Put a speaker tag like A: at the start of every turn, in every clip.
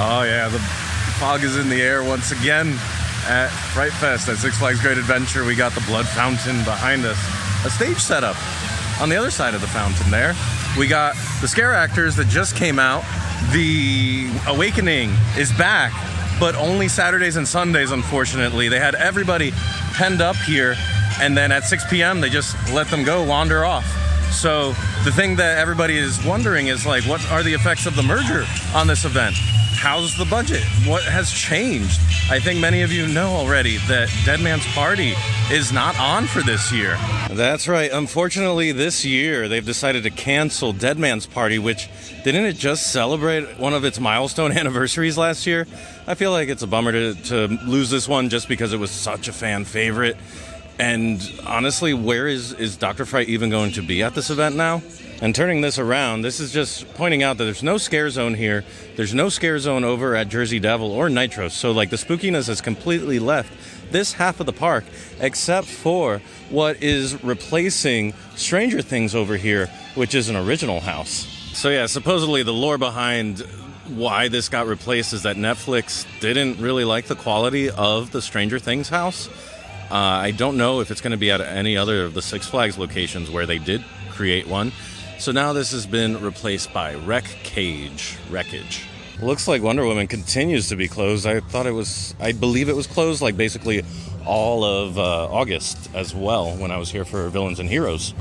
A: Oh yeah, the fog is in the air once again at Fright Fest at Six Flags Great Adventure. We got the blood fountain behind us. A stage setup on the other side of the fountain there. We got the scare actors that just came out. The Awakening is back, but only Saturdays and Sundays, unfortunately. They had everybody penned up here, and then at 6 p.m. they just let them go, wander off. So the thing that everybody is wondering is, like, what are the effects of the merger on this event? How's the budget? What has changed? I think many of you know already that Dead Man's Party is not on for this year. That's right. Unfortunately, this year they've decided to cancel Dead Man's Party, which didn't it just celebrate one of its milestone anniversaries last year? I feel like it's a bummer to lose this one just because it was such a fan favorite. And honestly, where is Dr. Fright even going to be at this event now? And turning this around, this is just pointing out that there's no scare zone here. There's no scare zone over at Jersey Devil or Nitro. So, like, the spookiness has completely left this half of the park, except for what is replacing Stranger Things over here, which is an original house. So yeah, supposedly the lore behind why this got replaced is that Netflix didn't really like the quality of the Stranger Things house. I don't know if it's going to be at any other of the Six Flags locations where they did create one. So now this has been replaced by Wreckage. Looks like Wonder Woman continues to be closed. I believe it was closed like basically all of August as well when I was here for Villains and Heroes.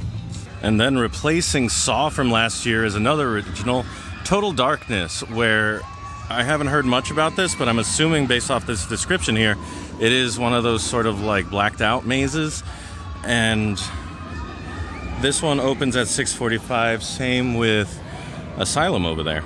A: And then replacing Saw from last year is another original, Total Darkness, where I haven't heard much about this, but I'm assuming based off this description here, it is one of those sort of like blacked out mazes. And this one opens at 6:45, same with Asylum over there.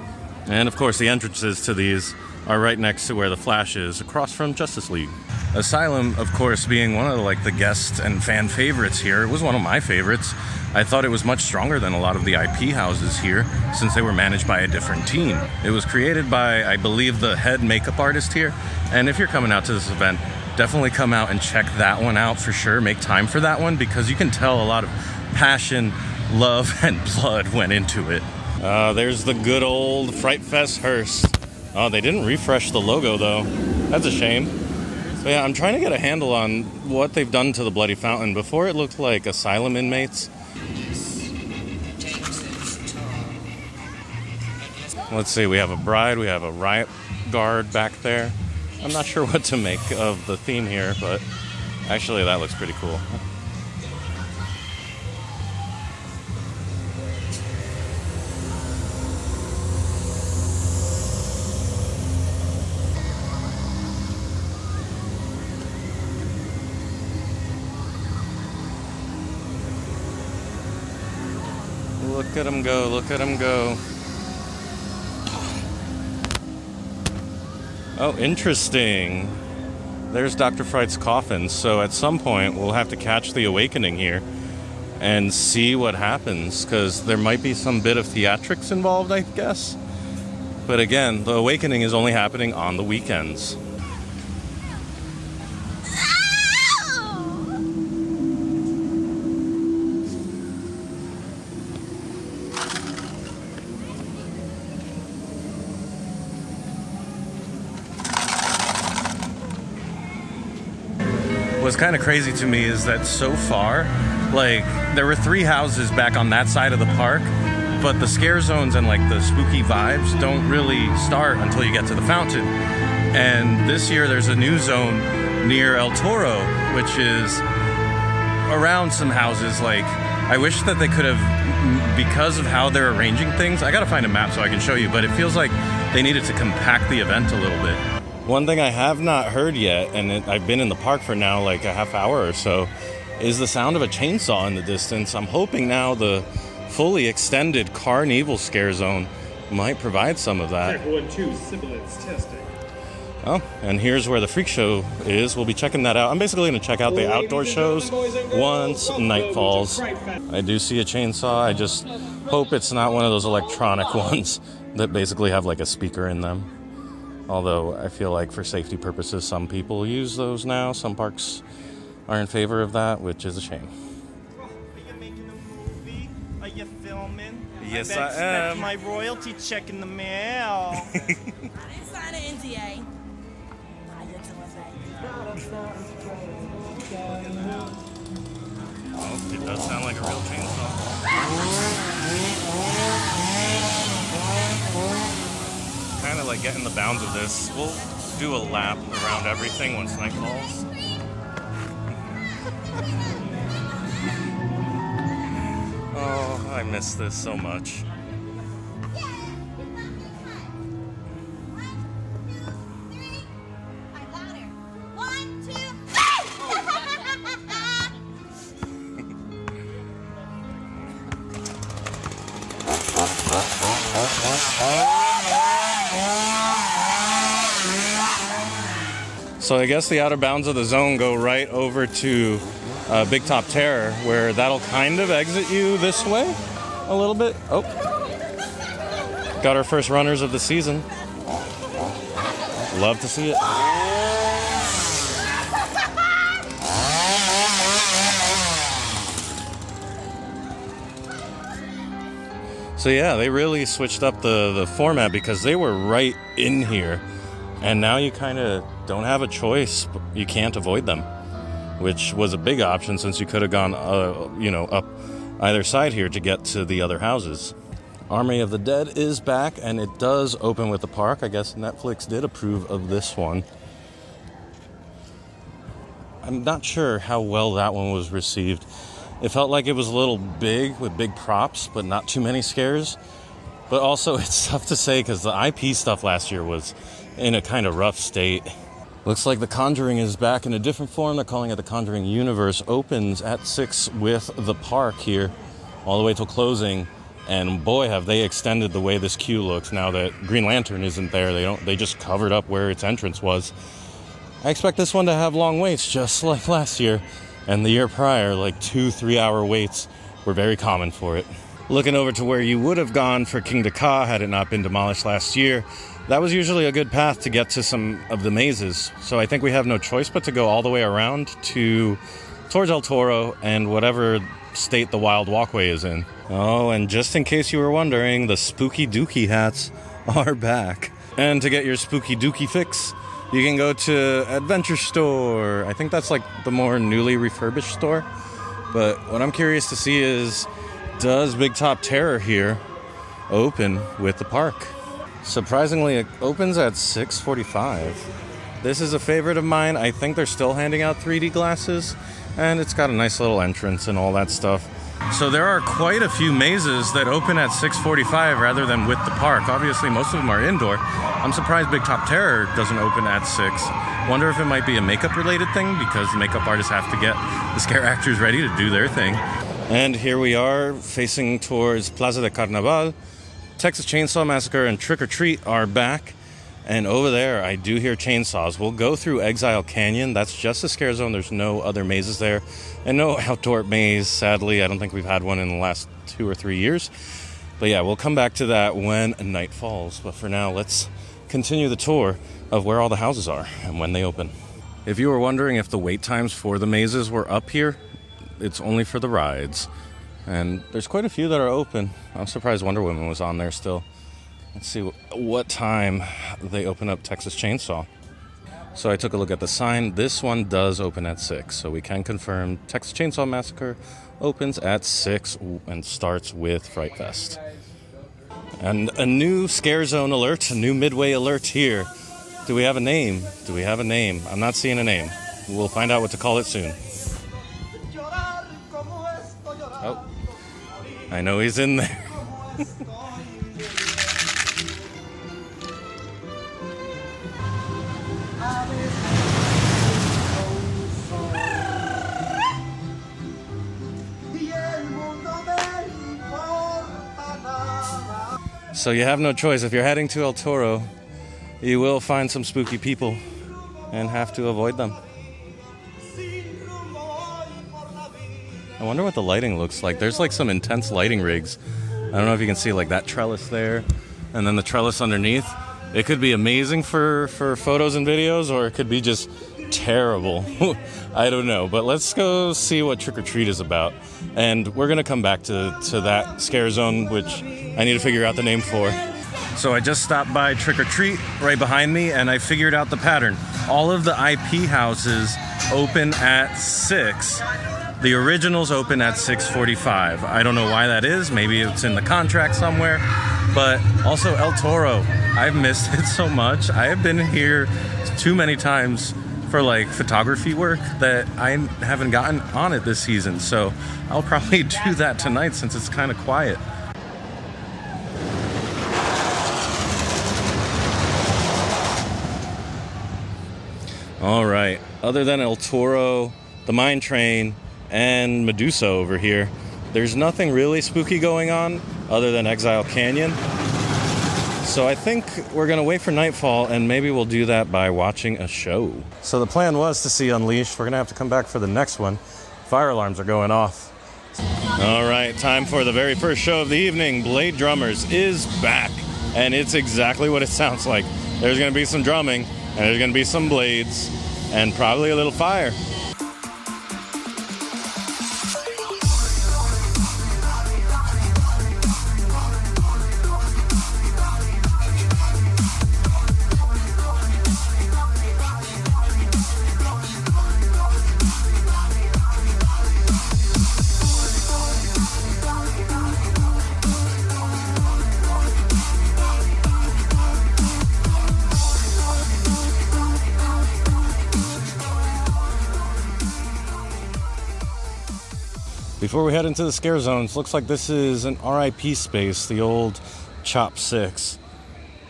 A: And of course the entrances to these are right next to where the Flash is, across from Justice League. Asylum, of course, being one of like the guest and fan favorites here. It was one of my favorites. I thought it was much stronger than a lot of the IP houses here, since they were managed by a different team. It was created by, I believe, the head makeup artist here. And if you're coming out to this event, definitely come out and check that one out for sure. Make time for that one, because you can tell a lot of passion, love, and blood went into it. There's the good old Fright Fest hearse. Oh, they didn't refresh the logo, though. That's a shame. But yeah, I'm trying to get a handle on what they've done to the Bloody Fountain. Before, it looked like asylum inmates. Let's see, we have a bride, we have a riot guard back there. I'm not sure what to make of the theme here, but actually that looks pretty cool. Look at him go, look at him go. Oh, interesting. There's Dr. Fright's coffin, so at some point we'll have to catch the Awakening here and see what happens, because there might be some bit of theatrics involved, I guess. But again, the Awakening is only happening on the weekends. What's kind of crazy to me is that so far, like, there were 3 houses back on that side of the park, but the scare zones and like the spooky vibes don't really start until you get to the fountain. And this year there's a new zone near El Toro, which is around some houses. Like, I wish that they could have, because of how they're arranging things, I gotta find a map so I can show you, but it feels like they needed to compact the event a little bit. One thing I have not heard yet, and I've been in the park for now like a half hour or so, is the sound of a chainsaw in the distance. I'm hoping now the fully extended CarnEvil scare zone might provide some of that.
B: Check 1, 2, sibilance testing.
A: Oh, and here's where the Freakshow is. We'll be checking that out. I'm basically going to check out the outdoor shows once night falls. I do see a chainsaw. I just hope it's not one of those electronic ones that basically have like a speaker in them. Although I feel like for safety purposes, some people use those now. Some parks are in favor of that, which is a shame.
C: Are you making a movie? Are you filming?
A: Yes,
C: I
A: am.
C: My royalty check in the mail.
D: I didn't sign an
A: Oh, it does sound like a real chainsaw. Kind of like getting the bounds of this. We'll do a lap around everything once night falls. Oh, I miss this so much. So I guess the outer bounds of the zone go right over to Big Top Terror, where that'll kind of exit you this way a little bit. Oh, got our first runners of the season. Love to see it. So yeah, they really switched up the format because they were right in here. And now you kind of don't have a choice. You can't avoid them, which was a big option since you could have gone, up either side here to get to the other houses. Army of the Dead is back, and it does open with the park. I guess Netflix did approve of this one. I'm not sure how well that one was received. It felt like it was a little big with big props, but not too many scares. But also, it's tough to say because the IP stuff last year was in a kind of rough state. Looks like The Conjuring is back in a different form. They're calling it The Conjuring Universe. Opens at 6 with the park here, all the way till closing. And boy, have they extended the way this queue looks now that Green Lantern isn't there. They just covered up where its entrance was. I expect this one to have long waits, just like last year. And the year prior, like 2-3 hour waits were very common for it. Looking over to where you would have gone for King Ka had it not been demolished last year, that was usually a good path to get to some of the mazes. So I think we have no choice but to go all the way around towards El Toro and whatever state the Wild Walkway is in. Oh, and just in case you were wondering, the Spooky Dookie hats are back. And to get your Spooky Dookie fix, you can go to Adventure Store. I think that's like the more newly refurbished store. But what I'm curious to see is, does Big Top Terror here open with the park? Surprisingly, it opens at 6:45. This is a favorite of mine. I think they're still handing out 3D glasses, and it's got a nice little entrance and all that stuff. So there are quite a few mazes that open at 6:45 rather than with the park. Obviously, most of them are indoor. I'm surprised Big Top Terror doesn't open at 6. Wonder if it might be a makeup-related thing because the makeup artists have to get the scare actors ready to do their thing. And here we are facing towards Plaza de CarnEvil. Texas Chainsaw Massacre and Trick or Treat are back. And over there, I do hear chainsaws. We'll go through Exile Canyon. That's just a scare zone. There's no other mazes there. And no outdoor maze, sadly. I don't think we've had one in the last 2 or 3 years. But yeah, we'll come back to that when night falls. But for now, let's continue the tour of where all the houses are and when they open. If you were wondering if the wait times for the mazes were up here, it's only for the rides. And there's quite a few that are open. I'm surprised Wonder Woman was on there still. Let's see what time they open up Texas Chainsaw. So I took a look at the sign. This one does open at 6. So we can confirm Texas Chainsaw Massacre opens at 6 and starts with Fright Fest. And a new scare zone alert, a new midway alert here. Do we have a name? Do we have a name? I'm not seeing a name. We'll find out what to call it soon. Oh, I know he's in there. So you have no choice. If you're heading to El Toro, you will find some spooky people and have to avoid them. I wonder what the lighting looks like. There's like some intense lighting rigs. I don't know if you can see like that trellis there and then the trellis underneath. It could be amazing for photos and videos, or it could be just terrible. I don't know, but let's go see what Trick or Treat is about. And we're gonna come back to that scare zone, which I need to figure out the name for. So I just stopped by Trick or Treat right behind me, and I figured out the pattern. all of the IP houses open at 6. The originals open at 6:45. I don't know why that is. Maybe it's in the contract somewhere. But also El Toro. I've missed it so much. I have been here too many times for like photography work that I haven't gotten on it this season. So I'll probably do that tonight since it's kind of quiet. All right, other than El Toro, the Mine Train, and Medusa over here, there's nothing really spooky going on other than Exile Canyon. So I think we're gonna wait for nightfall, and maybe we'll do that by watching a show. So the plan was to see Unleashed. We're gonna have to come back for the next one. Fire alarms are going off. All right, time for the very first show of the evening. Blade Drummers is back, and it's exactly what it sounds like. There's gonna be some drumming, and there's gonna be some blades, and probably a little fire. Before we head into the scare zones, looks like this is an RIP space, the old Chop 6.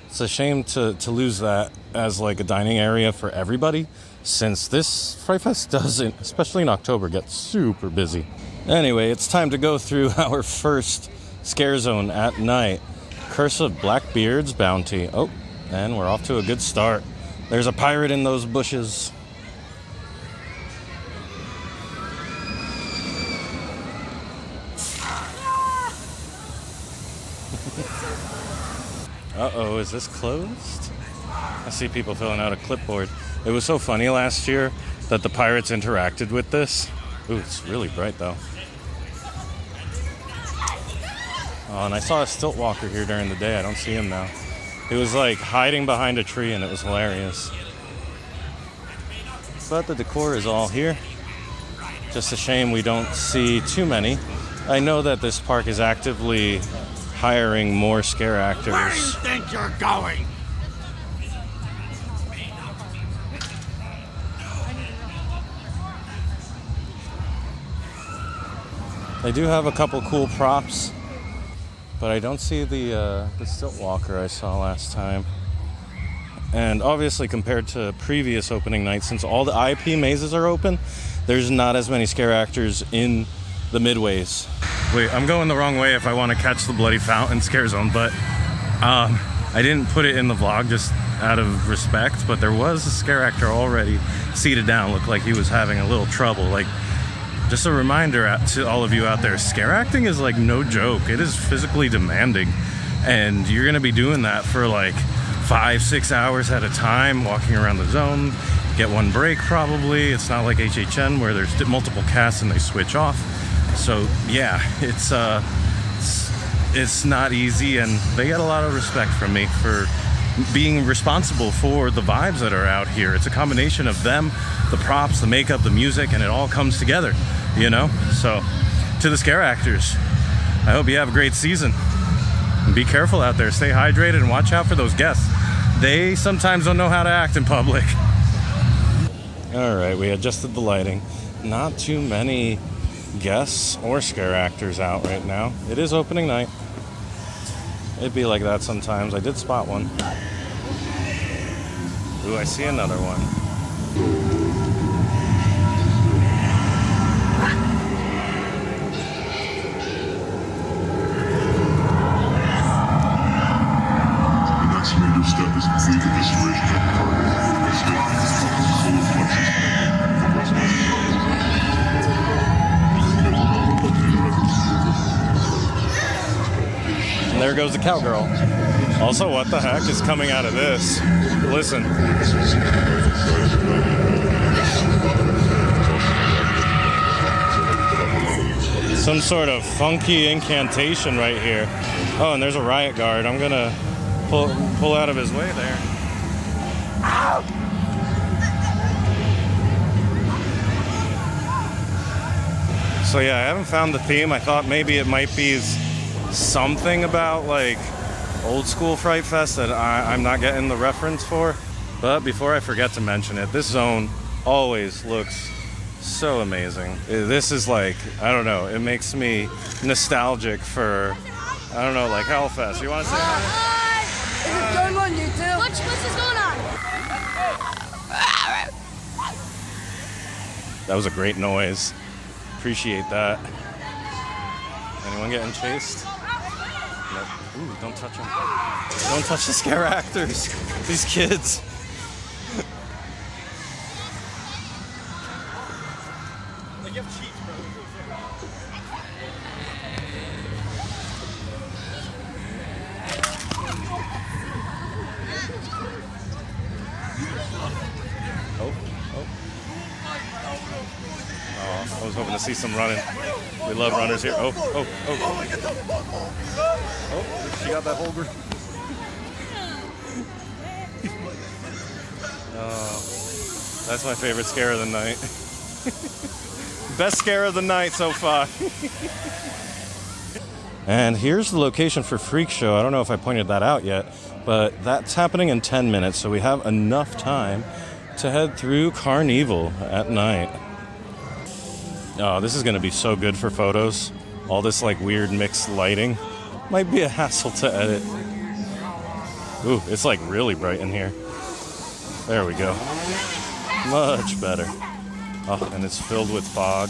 A: It's a shame to lose that as like a dining area for everybody, since this Fright Fest doesn't, especially in October, get super busy. Anyway, it's time to go through our first scare zone at night. Curse of Blackbeard's Bounty. Oh, and we're off to a good start. There's a pirate in those bushes. Uh-oh, is this closed? I see people filling out a clipboard. It was so funny last year that the pirates interacted with this. Ooh, it's really bright though. Oh, and I saw a stilt walker here during the day. I don't see him now. He was like hiding behind a tree and it was hilarious. But the decor is all here. Just a shame we don't see too many. I know that this park is actively hiring more scare actors.
C: Where do you think you're going?
A: They do have a couple cool props, but I don't see the stilt walker I saw last time. And obviously compared to previous opening nights, since all the IP mazes are open, there's not as many scare actors in the midways. Wait, I'm going the wrong way if I want to catch the Bloody Fountain scare zone, but I didn't put it in the vlog just out of respect, but there was a scare actor already seated down. Looked like he was having a little trouble. Like, just a reminder to all of you out there, scare acting is like no joke. It is physically demanding, and you're gonna be doing that for like 5-6 hours at a time, walking around the zone. Get one break probably. It's not like HHN where there's multiple casts and they switch off. So yeah, it's not easy, and they get a lot of respect from me for being responsible for the vibes that are out here. It's a combination of them, the props, the makeup, the music, and it all comes together, you know? So to the scare actors, I hope you have a great season. And be careful out there, stay hydrated, and watch out for those guests. They sometimes don't know how to act in public. All right, we adjusted the lighting. Not too many guests or scare actors out right now. It is opening night. It'd be like that sometimes. I did spot one. Ooh, I see another one.
D: The next major step is complete evisceration of the target. This state is full of flesh.
A: And there goes the cowgirl. Also, what the heck is coming out of this? Listen. Some sort of funky incantation right here. Oh, and there's a riot guard. I'm gonna pull out of his way there. So yeah, I haven't found the theme. I thought maybe it might be something about like old school Fright Fest that I'm not getting the reference for. But before I forget to mention it, this zone always looks so amazing. This is like, I don't know, it makes me nostalgic for, I don't know, like Hellfest. You want to say hi?
E: What's going on, you two? What's going on?
A: That was a great noise. Appreciate that. Anyone getting chased? Nope. Ooh, don't touch them. Don't touch the scare actors. These kids.
C: Like, you have cheats, bro.
A: I was hoping to see some running. We love runners here. Oh. Oh, she got that holder. Oh, that's my favorite scare of the night. Best scare of the night so far. And here's the location for Freakshow. I don't know if I pointed that out yet, but that's happening in 10 minutes, so we have enough time to head through CarnEvil at night. Oh, this is going to be so good for photos. All this like weird mixed lighting might be a hassle to edit. Ooh, it's like really bright in here. There we go. Much better. Oh, and it's filled with fog.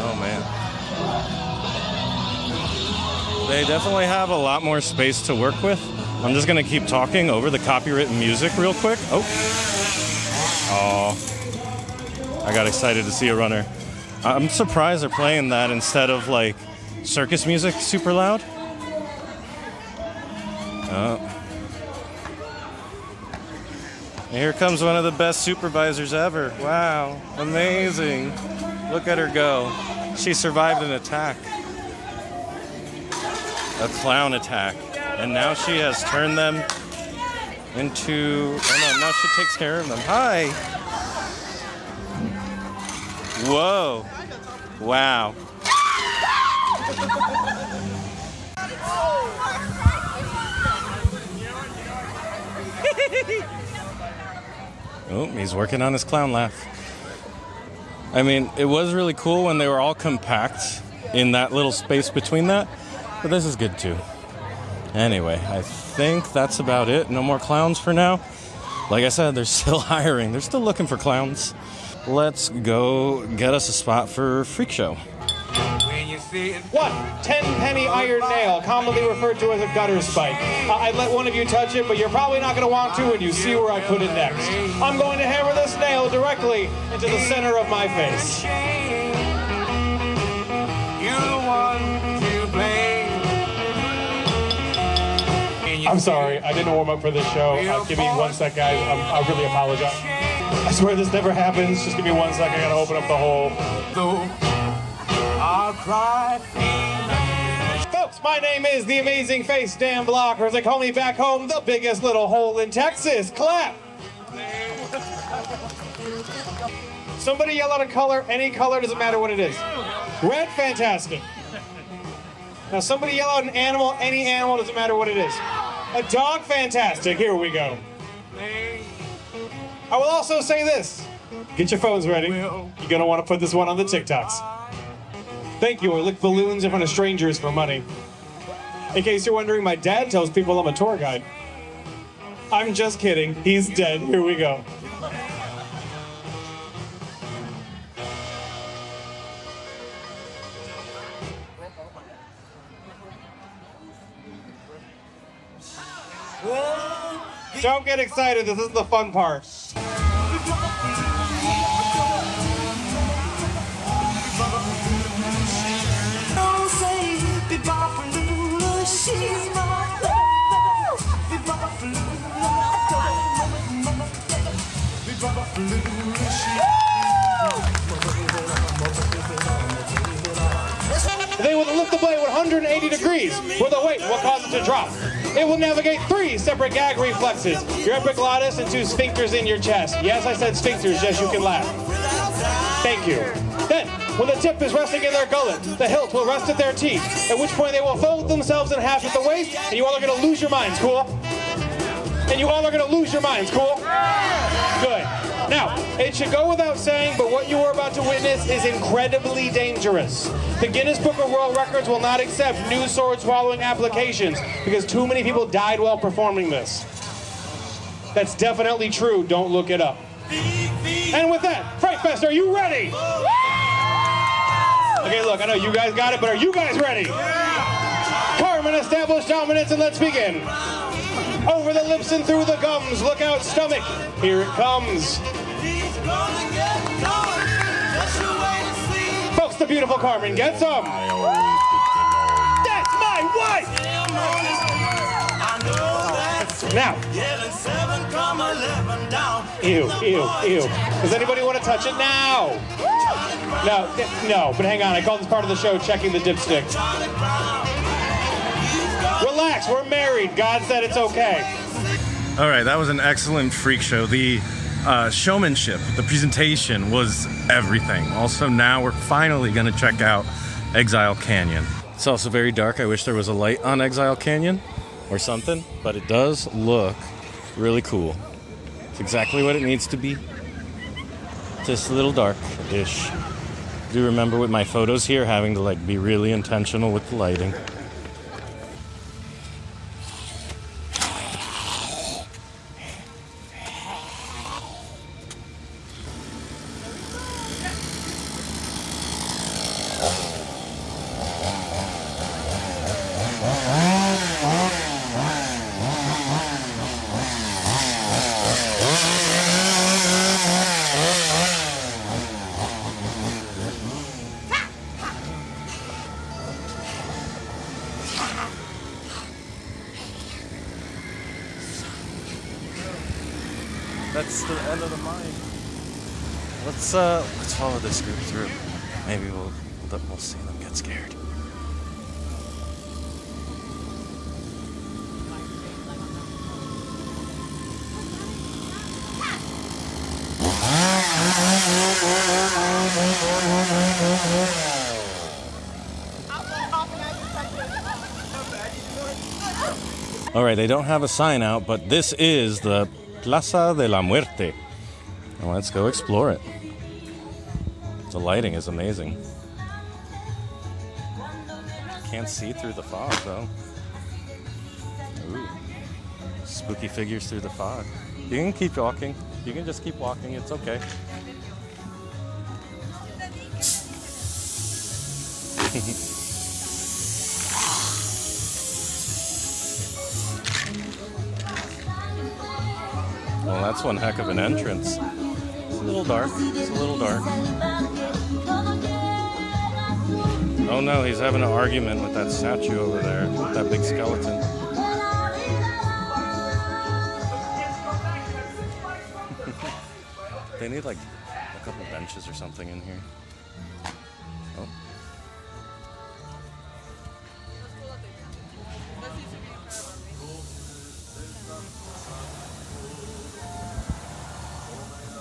A: Oh man. They definitely have a lot more space to work with. I'm just gonna keep talking over the copywritten music real quick. Oh, I got excited to see a runner. I'm surprised they're playing that instead of like circus music super loud. Here comes one of the best supervisors ever. Wow, amazing. Look at her go. She survived an attack. A clown attack. And now she has turned them into... Oh no, now she takes care of them. Hi! Whoa. Wow. Oh, he's working on his clown laugh. I mean, it was really cool when they were all compact in that little space between that, but this is good too. Anyway, I think that's about it. No more clowns for now. Like I said, they're still hiring. They're still looking for clowns. Let's go get us a spot for Freakshow.
B: 1 10-penny iron nail, commonly referred to as a gutter spike. I'd let one of you touch it, but you're probably not going to want to when you see where I put it next. I'm going to hammer this nail directly into the center of my face. I'm sorry, I didn't warm up for this show. Give me 1 sec, guys. I really apologize. I swear this never happens. Just give me 1 sec. I gotta open up the hole. Folks, my name is the Amazing Face Dan Block, or as they call me back home, the biggest little hole in Texas. Clap! Somebody yell out a color. Any color, doesn't matter what it is. Red, fantastic. Now somebody yell out an animal. Any animal, doesn't matter what it is. A dog, fantastic. Here we go. I will also say this. Get your phones ready. You're going to want to put this one on the TikToks. Thank you. I lick balloons in front of strangers for money. In case you're wondering, my dad tells people I'm a tour guide. I'm just kidding. He's dead. Here we go. Don't get excited. This is the fun part. 180 degrees, where the weight will cause it to drop. It will navigate 3 separate gag reflexes, your epiglottis and 2 sphincters in your chest. Yes, I said sphincters, yes, you can laugh. Thank you. Then, when the tip is resting in their gullet, the hilt will rest at their teeth, at which point they will fold themselves in half at the waist, and you all are going to lose your minds, cool? And you all are going to lose your minds, cool? Good. Now, it should go without saying, but what you are about to witness is incredibly dangerous. The Guinness Book of World Records will not accept new sword swallowing applications because too many people died while performing this. That's definitely true. Don't look it up. And with that, Fright Fest, are you ready? Okay, look, I know you guys got it, but are you guys ready? Carmen established dominance, and let's begin. Over the lips and through the gums, look out, stomach. Here it comes. Folks, the beautiful Carmen, get some. That's my wife! Now. Ew, ew, ew. Does anybody want to touch it now? No, but hang on, I call this part of the show checking the dipstick. Relax, we're married. God said it's okay.
A: All right, that was an excellent freak show. The showmanship, the presentation was everything. Also, now we're finally going to check out Exile Canyon. It's also very dark. I wish there was a light on Exile Canyon or something, but it does look really cool. It's exactly what it needs to be. Just a little dark-ish. I do remember with my photos here having to like be really intentional with the lighting. That's the end of the mine. Let's follow this group through. Maybe we'll see them get scared. All right, they don't have a sign out, but this is the Plaza de la Muerte. Now let's go explore it. The lighting is amazing. Can't see through the fog though. Ooh. Spooky figures through the fog. You can keep walking. You can just keep walking. It's okay. Well, that's one heck of an entrance. It's a little dark. It's a little dark. Oh no, he's having an argument with that statue over there, with that big skeleton. They need like a couple benches or something in here. Oh.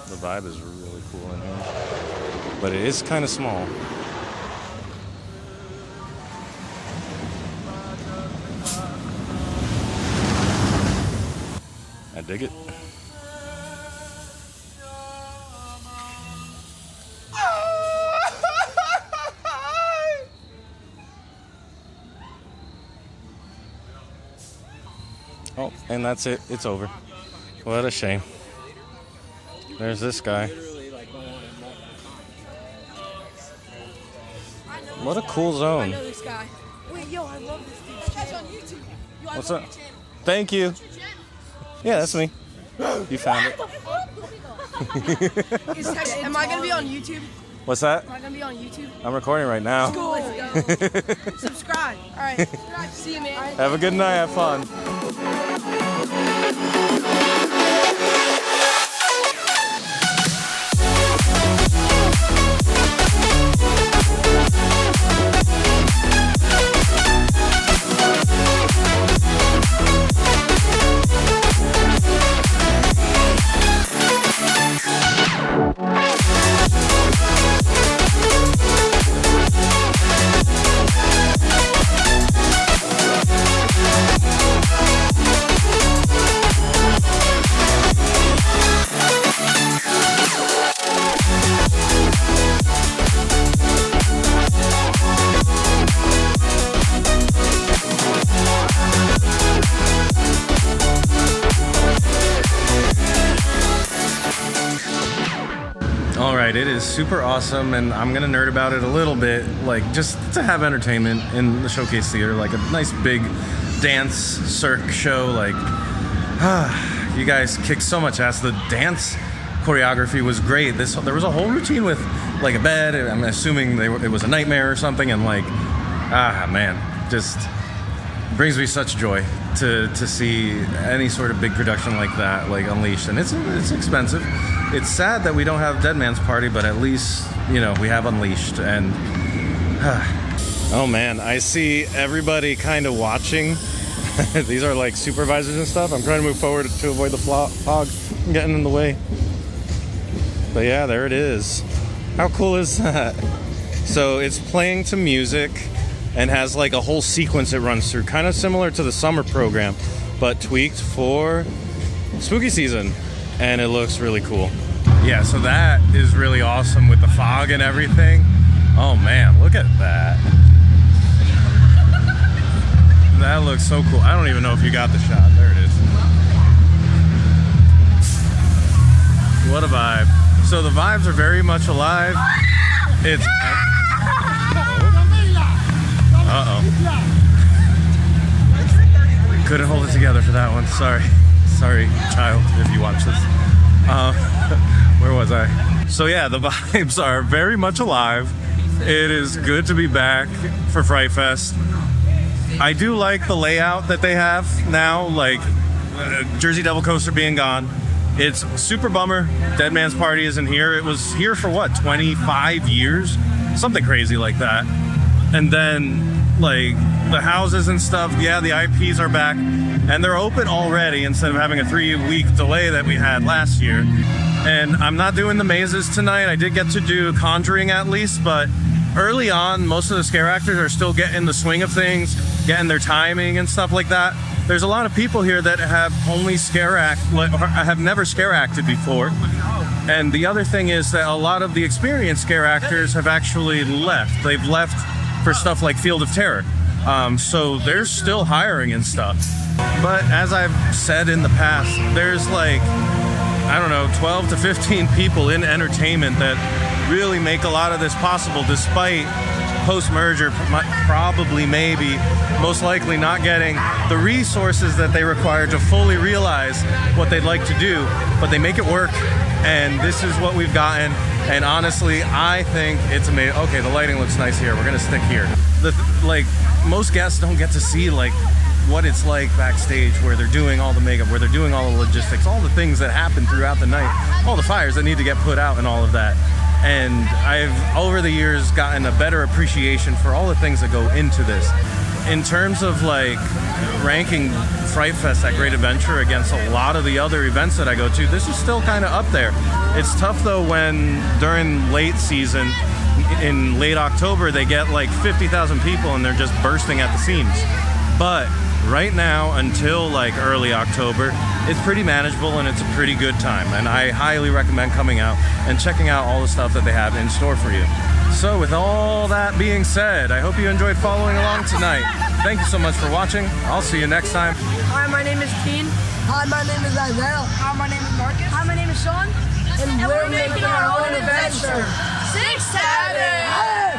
A: The vibe is really cool in here, but it is kind of small. I dig it. Oh, and that's it. It's over. What a shame. There's this guy. What a cool zone.
E: I know this guy. Wait, yo, I love this dude. That's on YouTube. Yo,
A: What's up? Thank you. Yeah, that's me. You found it.
E: Am I gonna be on YouTube?
A: What's that?
E: Am I gonna be on YouTube?
A: I'm recording right now.
E: Cool. Let's go. Subscribe. All right. See you, man.
A: Have a good night. Have fun. Fright. It is super awesome, and I'm gonna nerd about it a little bit, like just to have entertainment in the Showcase Theater, like a nice big dance cirque show. Like, you guys kicked so much ass. The dance choreography was great. There was a whole routine with like a bed. I'm assuming it was a nightmare or something, and like, man, just brings me such joy to see any sort of big production like that, like Unleashed. And it's expensive. It's sad that we don't have Dead Man's Party, but at least, you know, we have Unleashed. And oh man, I see everybody kind of watching. These are like supervisors and stuff. I'm trying to move forward to avoid the fog getting in the way. But yeah, there it is. How cool is that? So it's playing to music and has like a whole sequence it runs through, kind of similar to the summer program, but tweaked for spooky season, and it looks really cool. Yeah, so that is really awesome with the fog and everything. Oh man, look at that. That looks so cool. I don't even know if you got the shot. There it is. What a vibe. So the vibes are very much alive. It's... Uh-oh. Couldn't hold it together for that one. Sorry. Sorry, child, if you watch this. Where was I? So yeah, the vibes are very much alive. It is good to be back for Fright Fest. I do like the layout that they have now, like Jersey Devil Coaster being gone. It's super bummer Dead Man's Party isn't here. It was here for what, 25 years? Something crazy like that. And then like the houses and stuff, yeah, the IPs are back and they're open already instead of having a 3-week delay that we had last year. And I'm not doing the mazes tonight. I did get to do Conjuring at least, but early on, most of the scare actors are still getting the swing of things, getting their timing and stuff like that. There's a lot of people here that have only have never scare acted before. And the other thing is that a lot of the experienced scare actors have actually left. They've left for stuff like Field of Terror. So they're still hiring and stuff. But as I've said in the past, there's like, I don't know, 12 to 15 people in entertainment that really make a lot of this possible, despite post-merger, probably, maybe, most likely not getting the resources that they require to fully realize what they'd like to do, but they make it work, and this is what we've gotten. And honestly, I think it's amazing. Okay, the lighting looks nice here. We're gonna stick here. Like, most guests don't get to see like what it's like backstage, where they're doing all the makeup, where they're doing all the logistics, all the things that happen throughout the night, all the fires that need to get put out and all of that. And I've, over the years, gotten a better appreciation for all the things that go into this. In terms of like ranking Fright Fest at Great Adventure against a lot of the other events that I go to, this is still kind of up there. It's tough though when during late season, in late October, they get like 50,000 people and they're just bursting at the seams. But right now, until like early October, it's pretty manageable and it's a pretty good time. And I highly recommend coming out and checking out all the stuff that they have in store for you. So with all that being said, I hope you enjoyed following along tonight. Thank you so much for watching. I'll see you next time.
E: Hi, my name is Keen.
F: Hi, my name is Exile.
E: Hi, my name is Marcus. Hi, my name is Sean.
F: And we're making our own adventure.
E: 6 7.